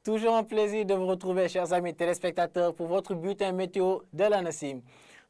Toujours un plaisir de vous retrouver, chers amis téléspectateurs, pour votre bulletin météo de la NACIM.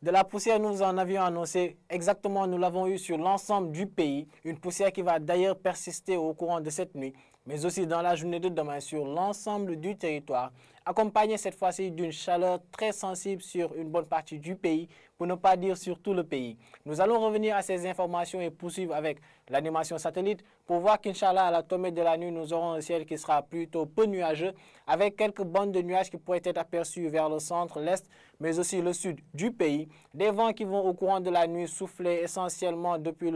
De la poussière, nous en avions annoncé exactement, nous l'avons eu sur l'ensemble du pays. Une poussière qui va d'ailleurs persister au courant de cette nuit, mais aussi dans la journée de demain sur l'ensemble du territoire, accompagnée cette fois-ci d'une chaleur très sensible sur une bonne partie du pays, pour ne pas dire sur tout le pays. Nous allons revenir à ces informations et poursuivre avec l'animation satellite pour voir qu'Inch'Allah, à la tombée de la nuit, nous aurons un ciel qui sera plutôt peu nuageux, avec quelques bandes de nuages qui pourraient être aperçus vers le centre, l'est, mais aussi le sud du pays. Des vents qui vont au courant de la nuit souffler essentiellement depuis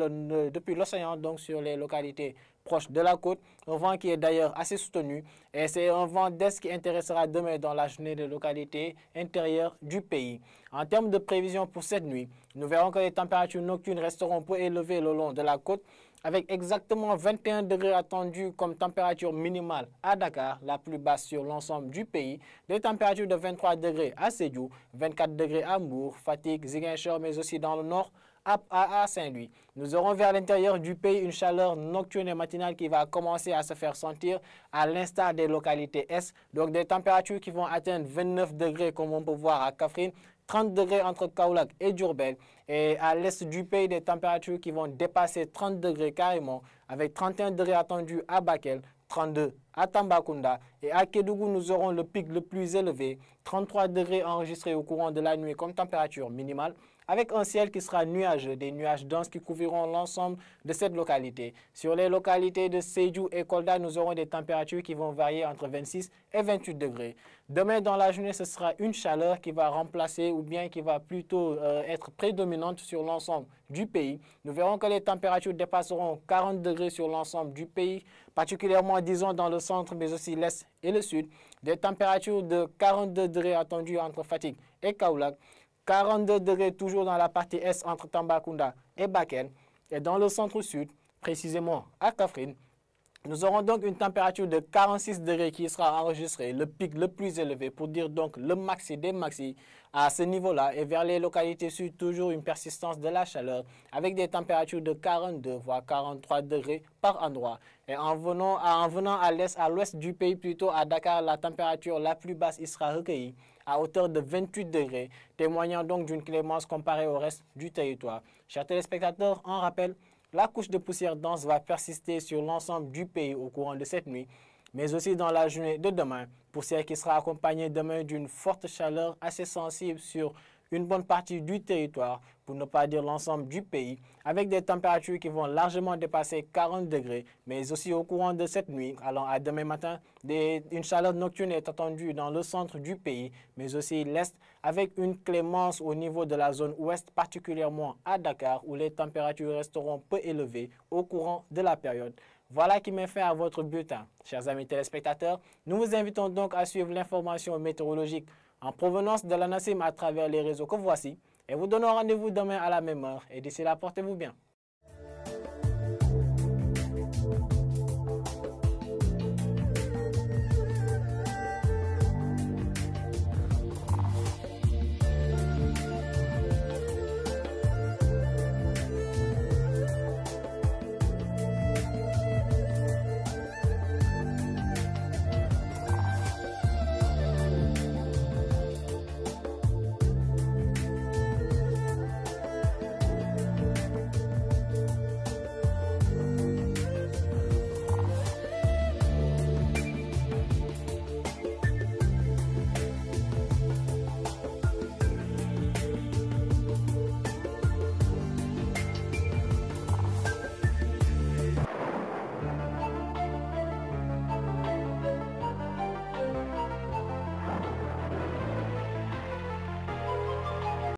l'océan, donc sur les localités proches de la côte. Un vent qui est d'ailleurs assez soutenu et c'est un vent d'est qui intéressera demain dans la journée des localités intérieures du pays. En termes de prévision pour cette nuit, nous verrons que les températures nocturnes resteront peu élevées le long de la côte, avec exactement 21 degrés attendus comme température minimale à Dakar, la plus basse sur l'ensemble du pays, des températures de 23 degrés à Sédhiou, 24 degrés à Mbour, Fatick, Ziguinchor, mais aussi dans le nord à Saint-Louis. Nous aurons vers l'intérieur du pays une chaleur nocturne et matinale qui va commencer à se faire sentir à l'instar des localités est, donc des températures qui vont atteindre 29 degrés comme on peut voir à Kaffrine, 30 degrés entre Kaolack et Diourbel, et à l'est du pays des températures qui vont dépasser 30 degrés carrément, avec 31 degrés attendus à Bakel, 32 à Tambacounda, et à Kédougou nous aurons le pic le plus élevé, 33 degrés enregistrés au courant de la nuit comme température minimale, avec un ciel qui sera nuageux, des nuages denses qui couvriront l'ensemble de cette localité. Sur les localités de Sédhiou et Kolda, nous aurons des températures qui vont varier entre 26 et 28 degrés. Demain dans la journée, ce sera une chaleur qui va remplacer ou bien qui va plutôt être prédominante sur l'ensemble du pays. Nous verrons que les températures dépasseront 40 degrés sur l'ensemble du pays, particulièrement disons dans le centre mais aussi l'est et le sud. Des températures de 42 degrés attendues entre Fatick et Kaolack. 42 degrés toujours dans la partie est entre Tambacounda et Bakel. Et dans le centre-sud, précisément à Kaffrine, nous aurons donc une température de 46 degrés qui sera enregistrée, le pic le plus élevé, pour dire donc le maxi des maxi à ce niveau-là. Et vers les localités sud, toujours une persistance de la chaleur avec des températures de 42 voire 43 degrés par endroit. Et en venant à l'est, à l'ouest du pays, plutôt à Dakar, la température la plus basse y sera recueillie à hauteur de 28 degrés, témoignant donc d'une clémence comparée au reste du territoire. Chers téléspectateurs, en rappel, la couche de poussière dense va persister sur l'ensemble du pays au courant de cette nuit, mais aussi dans la journée de demain. Poussière qui sera accompagnée demain d'une forte chaleur assez sensible sur une bonne partie du territoire, pour ne pas dire l'ensemble du pays, avec des températures qui vont largement dépasser 40 degrés, mais aussi au courant de cette nuit, allant à demain matin, une chaleur nocturne est attendue dans le centre du pays, mais aussi l'est, avec une clémence au niveau de la zone ouest, particulièrement à Dakar, où les températures resteront peu élevées au courant de la période. Voilà qui met fin à votre bulletin. Chers amis téléspectateurs, nous vous invitons donc à suivre l'information météorologique en provenance de la NACIM à travers les réseaux que voici, et vous donnons rendez-vous demain à la même heure. Et d'ici là, portez-vous bien.